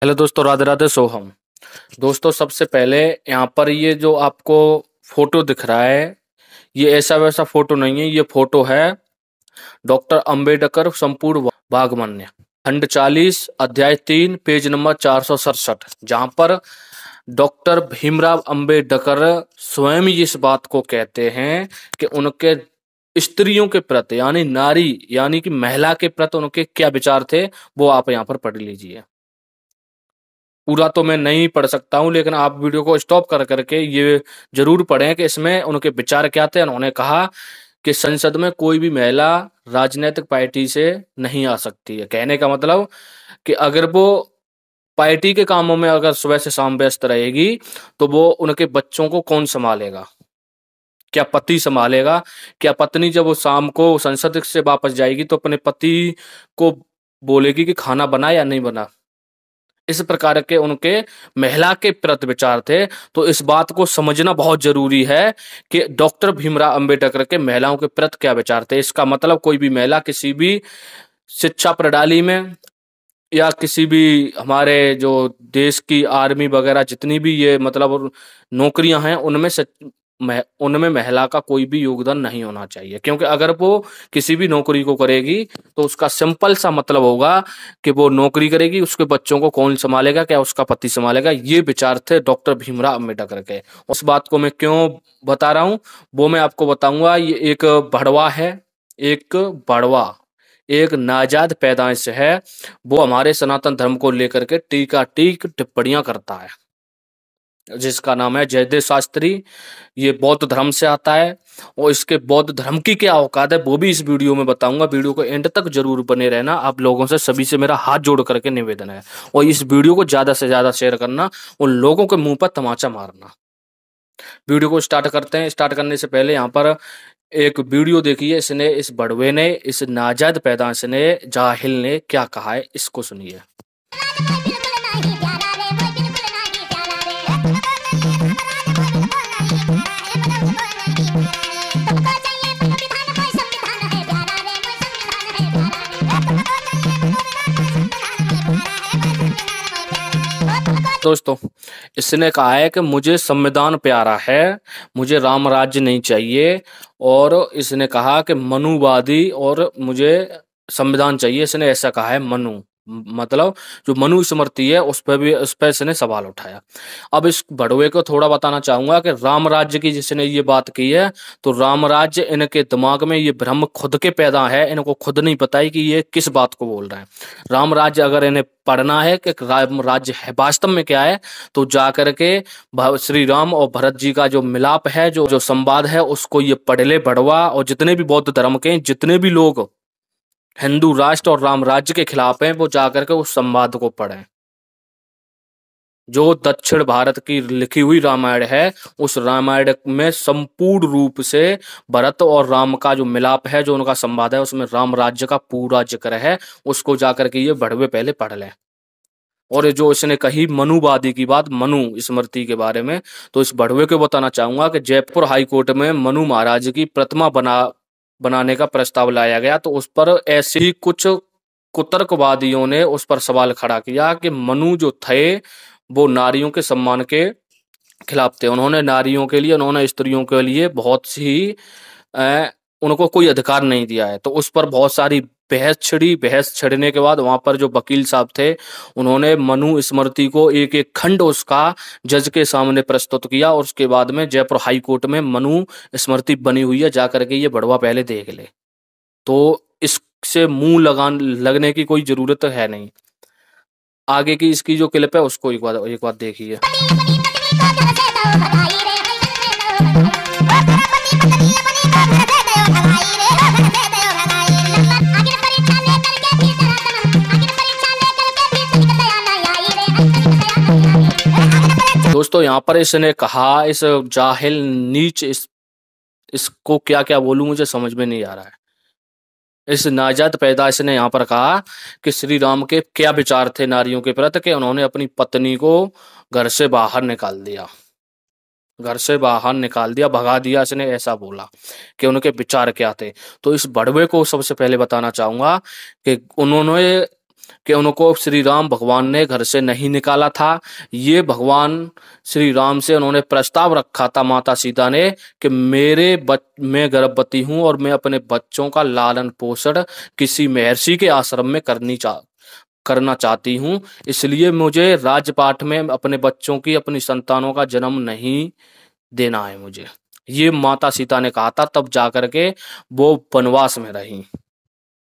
Hello दोस्तों, राधे राधे सोहम। दोस्तों, सबसे पहले यहाँ पर ये जो आपको फोटो दिख रहा है, ये ऐसा वैसा फोटो नहीं है। ये फोटो है डॉक्टर अंबेडकर संपूर्ण भागमन्य, खंड 40, अध्याय 3, पेज नंबर 467, जहाँ पर डॉक्टर भीमराव अंबेडकर स्वयं इस बात को कहते हैं कि उनके स्त्रियों के प्रति यानी नारी यानी कि महिला के प्रति उनके क्या विचार थे, वो आप यहाँ पर पढ़ लीजिए। पूरा तो मैं नहीं पढ़ सकता हूं, लेकिन आप वीडियो को स्टॉप कर करके ये जरूर पढ़ें कि इसमें उनके विचार क्या थे। उन्होंने कहा कि संसद में कोई भी महिला राजनीतिक पार्टी से नहीं आ सकती है। कहने का मतलब कि अगर वो पार्टी के कामों में अगर सुबह से शाम व्यस्त रहेगी तो वो उनके बच्चों को कौन संभालेगा? क्या पति संभालेगा? क्या पत्नी जब वो शाम को संसद से वापस जाएगी तो अपने पति को बोलेगी कि खाना बना या नहीं बना? इस प्रकार के उनके महिला के प्रति विचार थे। तो इस बात को समझना बहुत जरूरी है कि डॉक्टर भीमराव अंबेडकर के महिलाओं के प्रति क्या विचार थे। इसका मतलब कोई भी महिला किसी भी शिक्षा प्रणाली में या किसी भी हमारे जो देश की आर्मी वगैरह जितनी भी ये मतलब नौकरियां हैं उनमें उनमें महिला का कोई भी योगदान नहीं होना चाहिए। क्योंकि अगर वो किसी भी नौकरी को करेगी तो उसका सिंपल सा मतलब होगा कि वो नौकरी करेगी, उसके बच्चों को कौन संभालेगा, क्या उसका पति संभालेगा। ये विचार थे डॉक्टर भीमराव अम्बेडकर के। उस बात को मैं क्यों बता रहा हूं वो मैं आपको बताऊंगा। ये एक भड़वा है, एक बड़वा, एक नाजाद पैदाइश है। वो हमारे सनातन धर्म को लेकर के टीका टीक टिप्पणियां करता है, जिसका नाम है जयदेव शास्त्री। ये बौद्ध धर्म से आता है और इसके बौद्ध धर्म की क्या औकात है वो भी इस वीडियो में बताऊंगा। वीडियो को एंड तक जरूर बने रहना। आप लोगों से सभी से मेरा हाथ जोड़ करके निवेदन है, और इस वीडियो को ज्यादा से ज्यादा शेयर करना, उन लोगों के मुंह पर तमाचा मारना। वीडियो को स्टार्ट करते हैं। स्टार्ट करने से पहले यहाँ पर एक वीडियो देखिए। इसने, इस बड़वे ने, इस नाजायज पैदाइश ने, जाहिल ने क्या कहा है, इसको सुनिए। दोस्तों, इसने कहा है कि मुझे संविधान प्यारा है, मुझे राम राज्य नहीं चाहिए, और इसने कहा कि मनुवादी और मुझे संविधान चाहिए। इसने ऐसा कहा है। मनु मतलब जो मनु स्मृति है उस पर इसने सवाल उठाया। अब इस बड़वे को थोड़ा बताना चाहूंगा कि राम राज्य की जिसने ये बात की है, तो राम राज्य इनके दिमाग में ये भ्रम खुद के पैदा है। इनको खुद नहीं पता है कि ये किस बात को बोल रहे हैं। राम राज्य अगर इन्हें पढ़ना है कि राम राज्य है वास्तव में क्या है, तो जाकर के श्री राम और भरत जी का जो मिलाप है, जो जो संवाद है, उसको ये पढ़ ले बड़वा। और जितने भी बौद्ध धर्म के जितने भी लोग हिंदू राष्ट्र और राम राज्य के खिलाफ हैं, वो जाकर के उस संवाद को पढ़ें। जो दक्षिण भारत की लिखी हुई रामायण है, उस रामायण में संपूर्ण रूप से भरत और राम का जो मिलाप है, जो उनका संवाद है, उसमें राम राज्य का पूरा जिक्र है। उसको जाकर के ये बड़वे पहले पढ़ लें। और जो इसने कही मनुवादी की बात, मनु स्मृति के बारे में, तो इस बड़वे को बताना चाहूंगा कि जयपुर हाई कोर्ट में मनु महाराज की प्रतिमा बनाने का प्रस्ताव लाया गया। तो उस पर ऐसे ही कुछ कुतर्कवादियों ने उस पर सवाल खड़ा किया कि मनु जो थे वो नारियों के सम्मान के खिलाफ थे। उन्होंने नारियों के लिए, उन्होंने स्त्रियों के लिए बहुत सी उनको कोई अधिकार नहीं दिया है। तो उस पर बहुत सारी बहस छिड़ी। बहस छिड़ने के बाद वहां पर जो वकील साहब थे, उन्होंने मनु स्मृति को एक एक खंड उसका जज के सामने प्रस्तुत किया। और उसके बाद में जयपुर हाई कोर्ट में मनु स्मृति बनी हुई है, जाकर के ये बड़वा पहले देख ले। तो इससे मुंह लगने की कोई जरूरत है नहीं। आगे की इसकी जो क्लिप है उसको एक बार देखिए। दोस्तों, यहाँ पर इसने कहा, इस जाहिल नीच, इसको क्या क्या बोलूं मुझे समझ में नहीं आ रहा है। इस नाजायज पैदाइश ने यहाँ पर कहा कि श्री राम के क्या विचार थे नारियों के प्रति, कि उन्होंने अपनी पत्नी को घर से बाहर निकाल दिया, घर से बाहर निकाल दिया, भगा दिया। इसने ऐसा बोला कि उनके विचार क्या थे। तो इस बड़वे को सबसे पहले बताना चाहूंगा कि उन्होंने कि उनको श्री राम भगवान ने घर से नहीं निकाला था। ये भगवान श्री राम से उन्होंने प्रस्ताव रखा था माता सीता ने कि मैं गर्भवती हूं और मैं अपने बच्चों का लालन पोषण किसी महर्षि के आश्रम में करना चाहती हूँ, इसलिए मुझे राजपाट में अपने बच्चों की, अपनी संतानों का जन्म नहीं देना है मुझे। ये माता सीता ने कहा था, तब जाकर के वो वनवास में रही।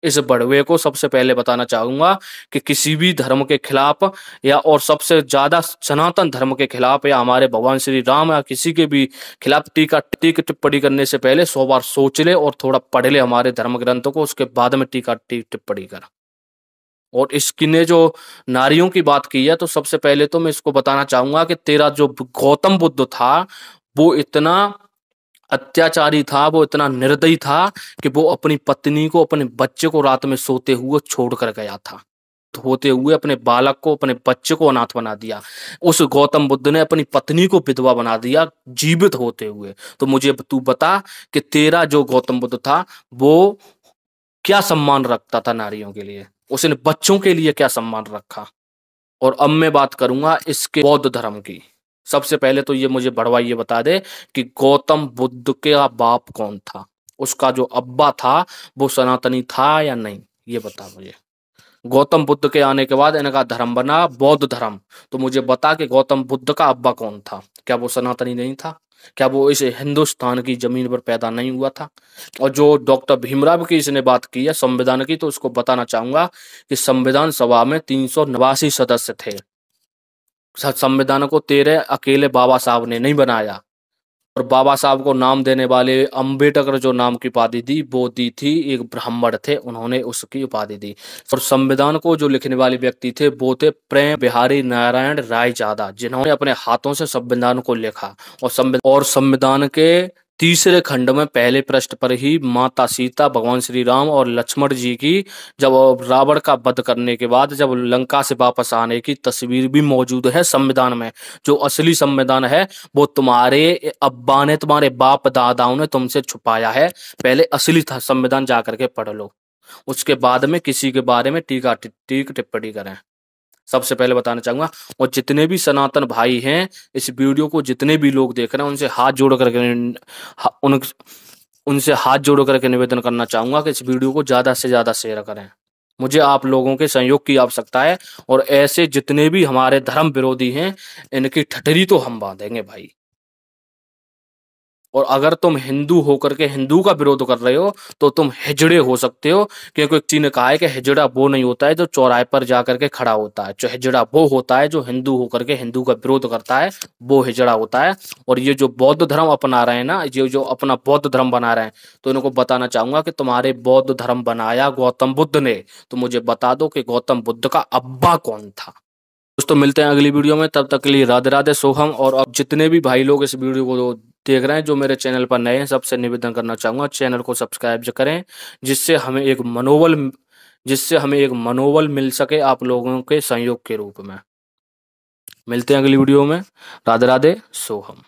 इस बड़वे को सबसे पहले बताना चाहूंगा कि किसी भी धर्म के खिलाफ या और सबसे ज्यादा सनातन धर्म के खिलाफ या हमारे भगवान श्री राम या किसी के भी खिलाफ टीका टिप्पणी करने से पहले 100 बार सोच ले और थोड़ा पढ़ ले हमारे धर्म ग्रंथों को, उसके बाद में टीका टिप्पणी कर। और इसकी ने जो नारियों की बात की है, तो सबसे पहले तो मैं इसको बताना चाहूंगा कि तेरा जो गौतम बुद्ध था वो इतना अत्याचारी था, वो इतना निर्दयी था कि वो अपनी पत्नी को, अपने बच्चे को रात में सोते हुए छोड़ कर गया था। होते हुए अपने बालक को, अपने बच्चे को अनाथ बना दिया। उस गौतम बुद्ध ने अपनी पत्नी को विधवा बना दिया जीवित होते हुए। तो मुझे तू बता कि तेरा जो गौतम बुद्ध था वो क्या सम्मान रखता था नारियों के लिए, उसने बच्चों के लिए क्या सम्मान रखा। और अब मैं बात करूंगा इसके बौद्ध धर्म की। सबसे पहले तो ये मुझे बड़वा ये बता दे कि गौतम बुद्ध का बाप कौन था, उसका जो अब्बा था वो सनातनी था या नहीं, ये बता मुझे। गौतम बुद्ध के आने के बाद इनका धर्म बना बौद्ध धर्म, तो मुझे बता कि गौतम बुद्ध का अब्बा कौन था, क्या वो सनातनी नहीं था, क्या वो इस हिंदुस्तान की जमीन पर पैदा नहीं हुआ था। और जो डॉक्टर भीमराव की इसने बात की है संविधान की, तो उसको बताना चाहूंगा कि संविधान सभा में 389 सदस्य थे। संविधान को तेरे अकेले बाबा साहब ने नहीं बनाया, और बाबा साहब को नाम देने वाले अम्बेडकर जो नाम की उपाधि दी वो दी थी एक ब्राह्मण थे, उन्होंने उसकी उपाधि दी। और संविधान को जो लिखने वाले व्यक्ति थे वो थे प्रेम बिहारी नारायण रायजादा, जिन्होंने अपने हाथों से संविधान को लिखा। और संविधान के तीसरे खंड में पहले पृष्ठ पर ही माता सीता, भगवान श्री राम और लक्ष्मण जी की जब रावण का वध करने के बाद जब लंका से वापस आने की तस्वीर भी मौजूद है संविधान में। जो असली संविधान है वो तुम्हारे अब्बा ने, तुम्हारे बाप दादाओं ने तुमसे छुपाया है। पहले असली था संविधान जा करके पढ़ लो, उसके बाद में किसी के बारे में टीका टिप्पणी करें। सबसे पहले बताना चाहूंगा, और जितने भी सनातन भाई हैं इस वीडियो को, जितने भी लोग देख रहे हैं, उनसे हाथ जोड़ करके उनसे हाथ जोड़ करके निवेदन करना चाहूंगा कि इस वीडियो को ज्यादा से ज्यादा शेयर करें। मुझे आप लोगों के सहयोग की आवश्यकता है, और ऐसे जितने भी हमारे धर्म विरोधी हैं इनकी ठठरी तो हम बांधेंगे भाई। और अगर तुम हिंदू होकर के हिंदू का विरोध कर रहे हो तो तुम हिजड़े हो सकते हो, क्योंकि किसी ने कहा है कि हिजड़ा वो नहीं होता है जो चौराहे पर जाकर के खड़ा होता है। जो हिजड़ा वो होता है जो हिंदू होकर के हिंदू का विरोध करता है, वो हिजड़ा होता है। और ये जो बौद्ध धर्म अपना रहे हैं ना, ये जो अपना बौद्ध धर्म बना रहे हैं, तो इनको बताना चाहूंगा कि तुम्हारे बौद्ध धर्म बनाया गौतम बुद्ध ने, तो मुझे बता दो कि गौतम बुद्ध का अब्बा कौन था। दोस्तों मिलते हैं अगली वीडियो में, तब तक के लिए राधे राधे सोहम। और अब जितने भी भाई लोग इस वीडियो को देख रहे हैं जो मेरे चैनल पर नए हैं, सबसे निवेदन करना चाहूंगा चैनल को सब्सक्राइब करें, जिससे हमें एक मनोबल मिल सके आप लोगों के सहयोग के रूप में। मिलते हैं अगली वीडियो में। राधे राधे सोहम।